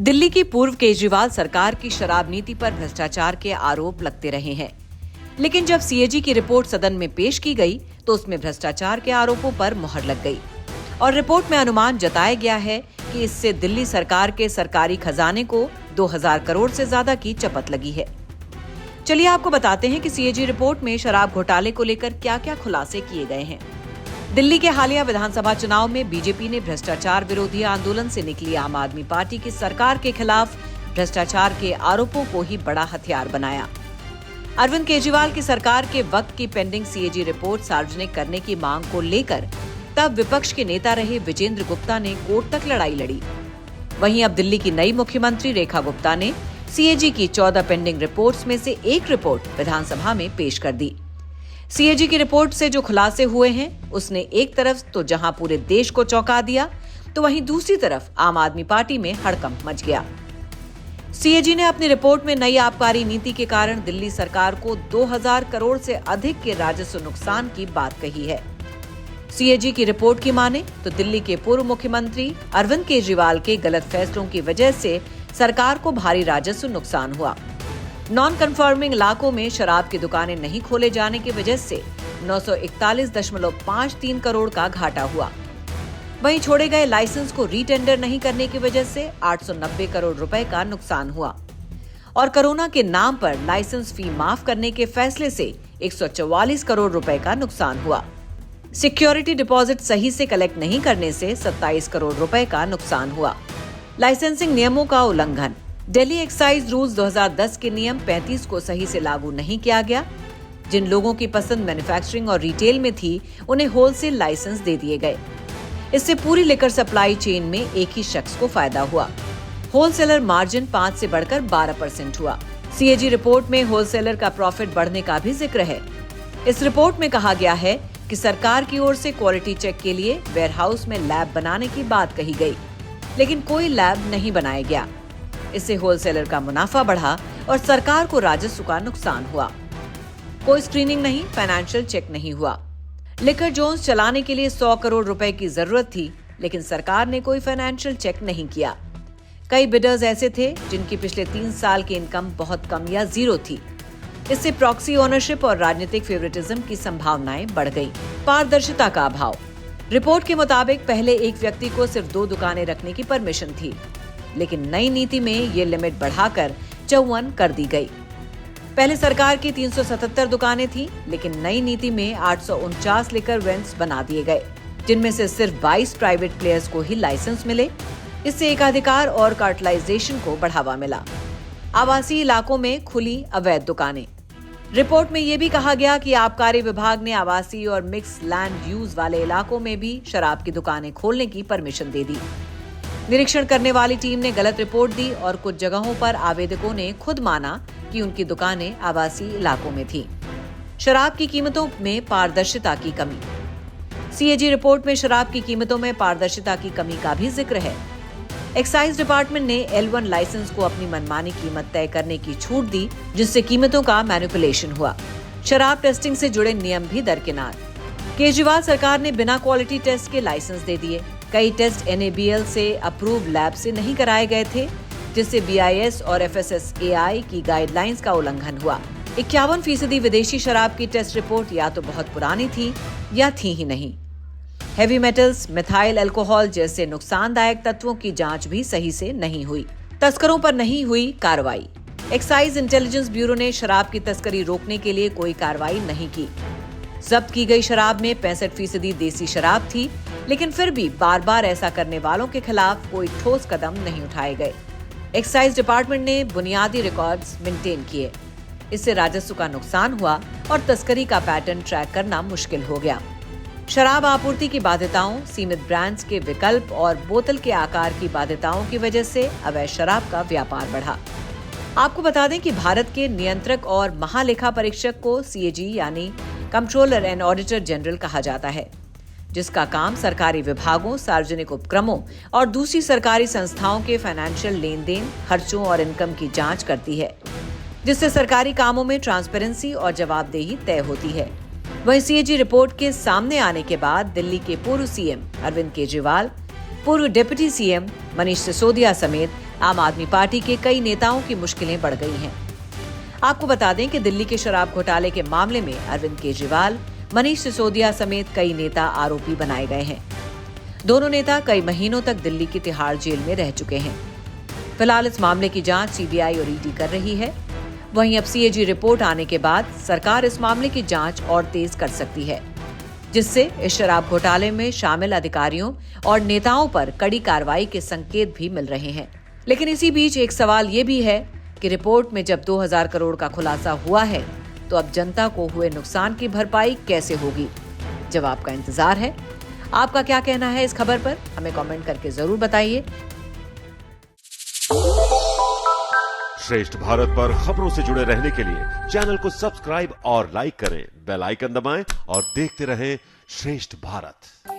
दिल्ली की पूर्व केजरीवाल सरकार की शराब नीति पर भ्रष्टाचार के आरोप लगते रहे हैं, लेकिन जब सीएजी की रिपोर्ट सदन में पेश की गई तो उसमें भ्रष्टाचार के आरोपों पर मुहर लग गई और रिपोर्ट में अनुमान जताया गया है कि इससे दिल्ली सरकार के सरकारी खजाने को 2000 करोड़ से ज्यादा की चपत लगी है। चलिए आपको बताते हैं कि सीएजी रिपोर्ट में शराब घोटाले को लेकर क्या-क्या खुलासे किए गए हैं। दिल्ली के हालिया विधानसभा चुनाव में बीजेपी ने भ्रष्टाचार विरोधी आंदोलन से निकली आम आदमी पार्टी की सरकार के खिलाफ भ्रष्टाचार के आरोपों को ही बड़ा हथियार बनाया। अरविंद केजरीवाल की सरकार के वक्त की पेंडिंग सीएजी रिपोर्ट सार्वजनिक करने की मांग को लेकर तब विपक्ष के नेता रहे विजेंद्र गुप्ता ने कोर्ट तक लड़ाई लड़ी। वहीं अब दिल्ली की नई मुख्यमंत्री रेखा गुप्ता ने सीएजी की 14 पेंडिंग रिपोर्ट्स में से एक रिपोर्ट विधानसभा में पेश कर दी। सीएजी की रिपोर्ट से जो खुलासे हुए हैं, उसने एक तरफ तो जहां पूरे देश को चौंका दिया, तो वहीं दूसरी तरफ आम आदमी पार्टी में हड़कंप मच गया। सीएजी ने अपनी रिपोर्ट में नई आबकारी नीति के कारण दिल्ली सरकार को 2000 करोड़ से अधिक के राजस्व नुकसान की बात कही है। सीएजी की रिपोर्ट की माने तो दिल्ली के पूर्व मुख्यमंत्री अरविंद केजरीवाल के गलत फैसलों की वजह से सरकार को भारी राजस्व नुकसान हुआ। नॉन कन्फर्मिंग इलाकों में शराब की दुकानें नहीं खोले जाने की वजह से 941.53 करोड़ का घाटा हुआ। वहीं छोड़े गए लाइसेंस को रीटेंडर नहीं करने की वजह से 890 करोड़ रुपए का नुकसान हुआ और कोरोना के नाम पर लाइसेंस फी माफ करने के फैसले से 144 करोड़ रुपए का नुकसान हुआ। सिक्योरिटी डिपॉजिट सही से कलेक्ट नहीं करने से 27 करोड़ रुपए का नुकसान हुआ। लाइसेंसिंग नियमों का उल्लंघन। दिल्ली एक्साइज रूल्स 2010 के नियम 35 को सही से लागू नहीं किया गया। जिन लोगों की पसंद मैन्युफैक्चरिंग और रिटेल में थी, उन्हें होलसेल लाइसेंस दे दिए गए। इससे पूरी लिकर सप्लाई चेन में एक ही शख्स को फायदा हुआ। होलसेलर मार्जिन 5 से बढ़कर 12% हुआ। सीएजी रिपोर्ट में होलसेलर का प्रॉफिट बढ़ने का भी जिक्र है। इस रिपोर्ट में कहा गया है कि सरकार की ओर से क्वालिटी चेक के लिए वेयरहाउस में लैब बनाने की बात कही गई, लेकिन कोई लैब नहीं बनाया गया। इससे होलसेलर का मुनाफा बढ़ा और सरकार को राजस्व का नुकसान हुआ। कोई स्क्रीनिंग नहीं, फाइनेंशियल चेक नहीं हुआ। लिकर जोन्स चलाने के लिए 100 करोड़ रुपए की जरूरत थी, लेकिन सरकार ने कोई फाइनेंशियल चेक नहीं किया। कई बिडर्स ऐसे थे जिनकी पिछले 3 साल की इनकम बहुत कम या जीरो थी। इससे प्रॉक्सी ओनरशिप और राजनीतिक फेवरेटिज्म की संभावनाएं बढ़ गई। पारदर्शिता का अभाव। रिपोर्ट के मुताबिक पहले एक व्यक्ति को सिर्फ 2 दुकानें रखने की परमिशन थी, लेकिन नई नीति में ये लिमिट बढ़ाकर 54 कर दी गई। पहले सरकार की 377 दुकानें थी, लेकिन नई नीति में 849 लिकर वेंट्स बना दिए गए, जिनमें से सिर्फ 22 प्राइवेट प्लेयर्स को ही लाइसेंस मिले। इससे एकाधिकार और कार्टेलाइजेशन को बढ़ावा मिला। आवासीय इलाकों में खुली अवैध दुकानें। रिपोर्ट में यह भी कहा गया कि आबकारी विभाग ने आवासीय और मिक्स लैंड यूज वाले इलाकों में भी शराब की दुकानें खोलने की परमिशन दे दी। निरीक्षण करने वाली टीम ने गलत रिपोर्ट दी और कुछ जगहों पर आवेदकों ने खुद माना कि उनकी दुकानें आवासीय इलाकों में थीं। शराब की कीमतों में पारदर्शिता की कमी। सीएजी रिपोर्ट में शराब की कीमतों में पारदर्शिता की कमी का भी जिक्र है। एक्साइज डिपार्टमेंट ने L1 लाइसेंस को अपनी मनमानी कीमत तय करने की छूट दी, जिससे कीमतों का मैनिपुलेशन हुआ। शराब टेस्टिंग से जुड़े नियम भी दरकिनार। केजरीवाल सरकार ने बिना क्वालिटी टेस्ट के लाइसेंस दे दिए। कई टेस्ट NABL से अप्रूव लैब से नहीं कराए गए थे, जिससे BIS और FSSAI की गाइडलाइंस का उल्लंघन हुआ। 51% विदेशी शराब की टेस्ट रिपोर्ट या तो बहुत पुरानी थी या थी ही नहीं। हेवी मेटल्स, मिथाइल अल्कोहल जैसे नुकसानदायक तत्वों की जांच भी सही से नहीं हुई। तस्करों पर नहीं हुई कार्रवाई। एक्साइज इंटेलिजेंस ब्यूरो ने शराब की तस्करी रोकने के लिए कोई कार्रवाई नहीं की। जब्त की गई शराब में 65% देसी शराब थी, लेकिन फिर भी बार बार ऐसा करने वालों के खिलाफ कोई ठोस कदम नहीं उठाए गए। एक्साइज डिपार्टमेंट ने बुनियादी रिकॉर्ड्स मेंटेन किए। इससे राजस्व का नुकसान हुआ और तस्करी का पैटर्न ट्रैक करना मुश्किल हो गया। शराब आपूर्ति की बाध्यताओं, सीमित ब्रांड्स के विकल्प और बोतल के आकार की बाध्यताओं की वजह से अवैध शराब का व्यापार बढ़ा। आपको बता दें कि भारत के नियंत्रक और महालेखा परीक्षक को सीएजी यानी कंट्रोलर एंड ऑडिटर जनरल कहा जाता है, जिसका काम सरकारी विभागों, सार्वजनिक उपक्रमों और दूसरी सरकारी संस्थाओं के फाइनेंशियल लेन देन, खर्चों और इनकम की जांच करती है, जिससे सरकारी कामों में ट्रांसपेरेंसी और जवाबदेही तय होती है। वहीं सीएजी रिपोर्ट के सामने आने के बाद दिल्ली के पूर्व सीएम अरविंद केजरीवाल, पूर्व डिप्टी सीएम मनीष सिसोदिया समेत आम आदमी पार्टी के कई नेताओं की मुश्किलें बढ़ गई हैं। आपको बता दें कि दिल्ली के शराब घोटाले के मामले में अरविंद केजरीवाल, मनीष सिसोदिया समेत कई नेता आरोपी बनाए गए हैं। दोनों नेता कई महीनों तक दिल्ली की तिहाड़ जेल में रह चुके हैं। फिलहाल इस मामले की जांच सीबीआई और ईडी कर रही है। वहीं अब सीएजी रिपोर्ट आने के बाद सरकार इस मामले की जांच और तेज कर सकती है, जिससे इस शराब घोटाले में शामिल अधिकारियों और नेताओं पर कड़ी कार्रवाई के संकेत भी मिल रहे हैं। लेकिन इसी बीच एक सवाल ये भी है कि रिपोर्ट में जब 2000 करोड़ का खुलासा हुआ है, तो अब जनता को हुए नुकसान की भरपाई कैसे होगी? जवाब का इंतजार है। आपका क्या कहना है इस खबर पर? हमें कमेंट करके जरूर बताइए। श्रेष्ठ भारत पर खबरों से जुड़े रहने के लिए चैनल को सब्सक्राइब और लाइक करें, बेल आइकन दबाएं और देखते रहें श्रेष्ठ भारत।